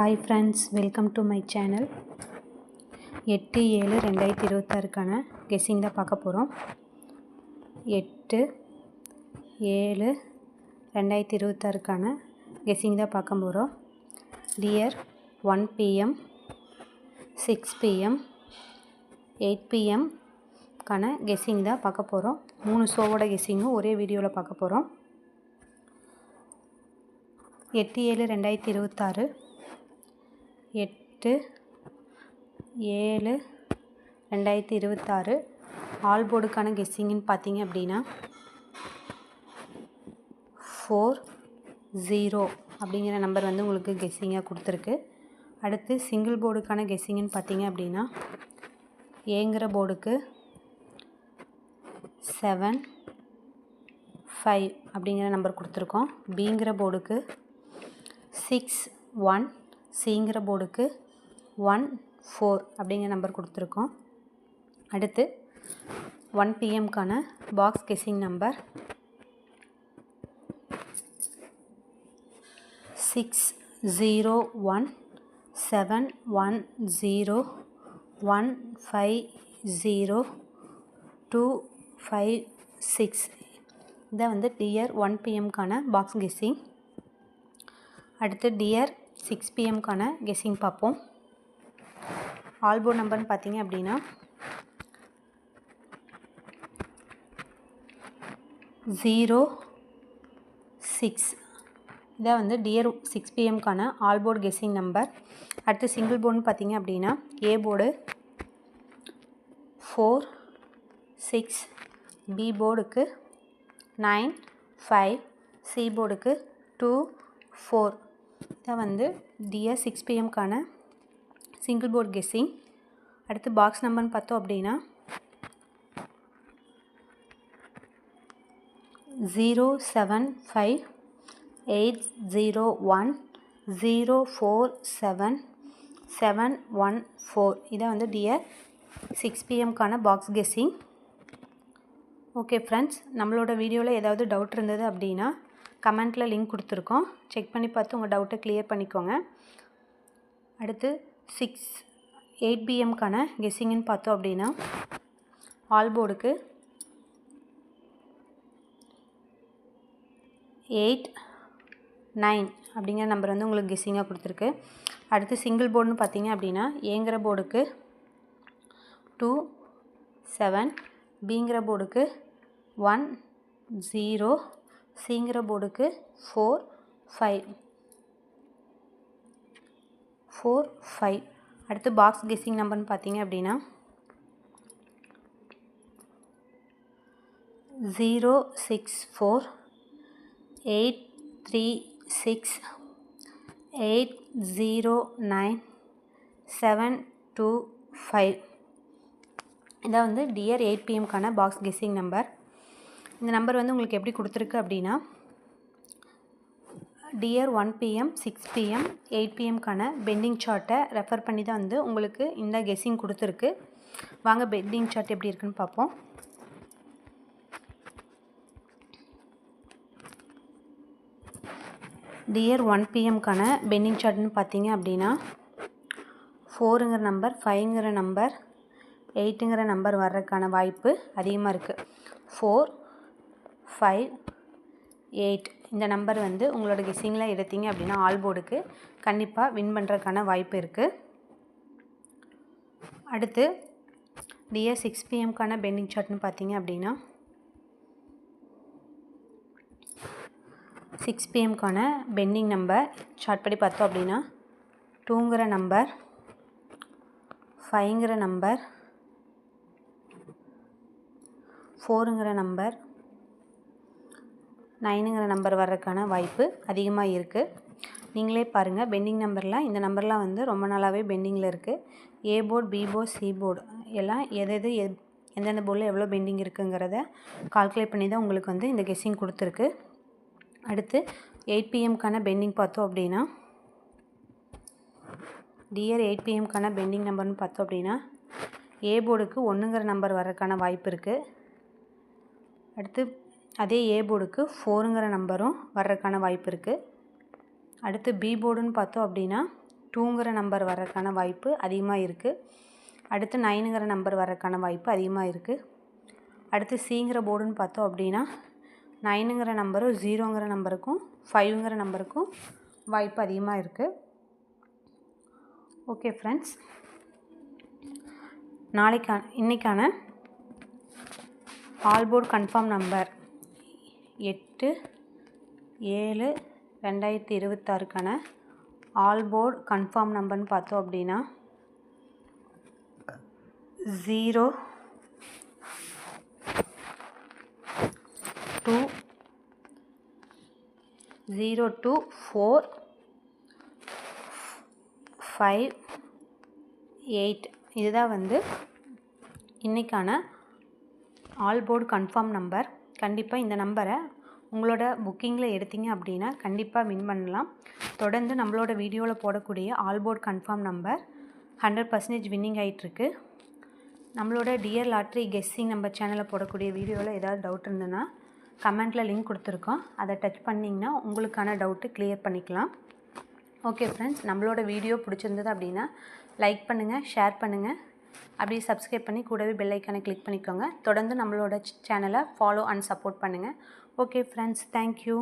Hi friends, welcome to my channel. 8/7/2026க்கான guessing தான் பார்க்க போகிறோம். 8/7/2026க்கான கெஸ்ஸிங் தான் பார்க்க போகிறோம். டியர் 1 PM, 6 PM, 8 PMக்கான கெஸ்ஸிங் தான் பார்க்க போகிறோம். 3 ஷோவோட கெஸ்ஸிங்கும் ஒரே வீடியோவில் பார்க்க போகிறோம். 8/7/2026, 8/7/2026 ஆல் போர்டுக்கான கெஸ்ஸிங்னு பார்த்தீங்க அப்படின்னா 40 அப்படிங்கிற நம்பர் வந்து உங்களுக்கு கெஸ்ஸிங்காக கொடுத்துருக்கு. அடுத்து சிங்கிள் போர்டுக்கான கெஸ்ஸிங்னு பார்த்தீங்க அப்படின்னா ஏங்கிற போர்டுக்கு 75 அப்படிங்கிற நம்பர் கொடுத்துருக்கோம். பிங்கிற போர்டுக்கு 61, சிங்கிற போர்டுக்கு 14 அப்படிங்கிற நம்பர் கொடுத்துருக்கோம். அடுத்து 1 PMக்கான பாக்ஸ் கெஸ்ஸிங் நம்பர் 601710150256. இதை வந்து டியர் 1 PMக்கான பாக்ஸ் கெஸ்ஸிங். அடுத்து டியர் 6 PMக்கான கெஸ்ஸிங் பார்ப்போம். ஆல் போர்டு நம்பர்னு பார்த்தீங்க அப்படின்னா 06. இதை வந்து டியர் 6 PMக்கான ஆல் போர்டு கெஸ்ஸிங் நம்பர். அடுத்து சிங்கிள் போர்டுன்னு பார்த்தீங்க அப்படின்னா ஏ போர்டு 4, 6, பி போர்டுக்கு 9, 5, சி போர்டுக்கு 2, 4. இதை வந்து டியர் 6 PMக்கான சிங்கிள் போர்டு கெஸ்ஸிங். அடுத்து பாக்ஸ் நம்பர்னு பார்த்தோம் அப்படின்னா 0758010477714. இதை வந்து டியர் 6 PMக்கான பாக்ஸ் கெஸ்ஸிங். ஓகே ஃப்ரெண்ட்ஸ், நம்மளோட வீடியோவில் ஏதாவது டவுட் இருந்தது அப்படின்னா கமெண்ட்டில் லிங்க் கொடுத்துருக்கோம், செக் பண்ணி பார்த்து உங்கள் டவுட்டை கிளியர் பண்ணிக்கோங்க. அடுத்து 8 PMக்கான கெஸ்ஸிங்னு பார்த்தோம் அப்படின்னா ஆல் போர்டுக்கு 8, 9 அப்படிங்கிற நம்பர் வந்து உங்களுக்கு கெஸ்ஸிங்காக கொடுத்துருக்கு. அடுத்து சிங்கிள் போர்டுன்னு பார்த்தீங்க அப்படின்னா ஏங்கிற போர்டுக்கு 2, 7, பிங்கிற போர்டுக்கு 1, 0, சிங்கிற போர்டுக்கு 4, 5. அடுத்து பாக்ஸ் கெஸ்ஸிங் நம்பர்னு பார்த்தீங்க அப்படின்னா 06483680975. இதை வந்து டியர் 8 PMக்கான பாக்ஸ் கெஸ்ஸிங் நம்பர். இந்த நம்பர் வந்து உங்களுக்கு எப்படி கொடுத்துருக்கு அப்படின்னா டியர் 1 PM, 6 PM, 8 PMக்கான பெண்டிங் சார்ட்டை ரெஃபர் பண்ணி தான் வந்து உங்களுக்கு இந்த கெஸ்ஸிங் கொடுத்துருக்கு. வாங்க பெண்டிங் சார்ட் எப்படி இருக்குன்னு பார்ப்போம். டியர் 1 PMக்கான பெண்டிங் சார்ட்னு பார்த்தீங்க அப்படின்னா 4ங்கிற நம்பர், 5ங்கிற நம்பர், 8ங்கிற நம்பர் வர்றதுக்கான வாய்ப்பு அதிகமாக இருக்குது. 4, 5, 8 இந்த நம்பர் வந்து உங்களோட கெஸ்ஸிங்கில் எடுத்தீங்க அப்படின்னா ஆல் போர்டுக்கு கண்டிப்பாக வின் பண்ணுறதுக்கான வாய்ப்பு இருக்குது. அடுத்து டியர் 6 PMக்கான பெண்டிங் சார்ட்னு பார்த்தீங்க அப்படின்னா 6 PMக்கான பெண்டிங் நம்பர் சார்ட் படி பார்த்தோம் அப்படின்னா 2ங்கிற நம்பர், 5ங்கிற நம்பர், 4ங்கிற நம்பர், 9ங்கிற நம்பர் வர்றதுக்கான வாய்ப்பு அதிகமாக இருக்குது. நீங்களே பாருங்கள், பெண்டிங் நம்பரில் இந்த நம்பர்லாம் வந்து ரொம்ப நாளாகவே பெண்டிங்கில் இருக்குது. A board, B board, C board எல்லாம் எந்தெந்த போர்டில் எவ்வளோ பெண்டிங் இருக்குங்கிறத கால்குலேட் பண்ணி தான் உங்களுக்கு வந்து இந்த கெஸ்ஸிங் கொடுத்துருக்கு. அடுத்து 8 PMக்கான பெண்டிங் பார்த்தோம் அப்படின்னா டியர் 8 PMக்கான பெண்டிங் நம்பர்னு பார்த்தோம் அப்படின்னா ஏ போர்டுக்கு 1ங்கிற நம்பர் வர்றதுக்கான வாய்ப்பு இருக்குது. அடுத்து அதே ஏ போர்டுக்கு 4ங்கிற நம்பரும் வர்றதுக்கான வாய்ப்பு இருக்குது. அடுத்து பி போர்டுன்னு பார்த்தோம் அப்படின்னா 2ங்கிற நம்பர் வரக்கான வாய்ப்பு அதிகமாக இருக்குது. அடுத்து 9ங்கிற நம்பர் வரக்கான வாய்ப்பு அதிகமாக இருக்குது. அடுத்து சிங்கிற போர்டுன்னு பார்த்தோம் அப்படின்னா 9ங்கிற நம்பரும் 0ங்கிற நம்பருக்கும் 5ங்கிற நம்பருக்கும் வாய்ப்பு அதிகமாக இருக்குது. ஓகே ஃப்ரெண்ட்ஸ், இன்றைக்கான ஆல் போர்டு கன்ஃபார்ம் நம்பர் 8/7/2026க்கான ஆல் போர்டு கன்ஃபார்ம் நம்பர்னு பார்த்தோம் அப்படின்னா 02458. இதுதான் வந்து இன்றைக்கான ஆல் போர்டு கன்ஃபார்ம் நம்பர். கண்டிப்பாக இந்த நம்பரை உங்களோட புக்கிங்கில் எடுத்தீங்க அப்படின்னா கண்டிப்பாக வின் பண்ணலாம். தொடர்ந்து நம்மளோட வீடியோவில் போடக்கூடிய all board confirm number 100% winning ஆகிட்டுருக்கு. நம்மளோட டியர் லாட்ரி கெஸ்ஸிங் நம்ம சேனலில் போடக்கூடிய வீடியோவில் ஏதாவது டவுட் இருந்ததுன்னா கமெண்ட்டில் லிங்க் கொடுத்துருக்கோம். அதை டச் பண்ணிங்கன்னா உங்களுக்கான டவுட்டு கிளியர் பண்ணிக்கலாம். ஓகே ஃப்ரெண்ட்ஸ், நம்மளோட வீடியோ பிடிச்சிருந்தது அப்படின்னா லைக் பண்ணுங்கள், ஷேர் பண்ணுங்கள், அப்படியே சப்ஸ்கிரைப் பண்ணி கூடவே பெல் ஐக்கானை கிளிக் பண்ணிக்கோங்க. தொடர்ந்து நம்மளோட சேனலை ஃபாலோ அண்ட் சப்போர்ட் பண்ணுங்கள். Okay friends, thank you.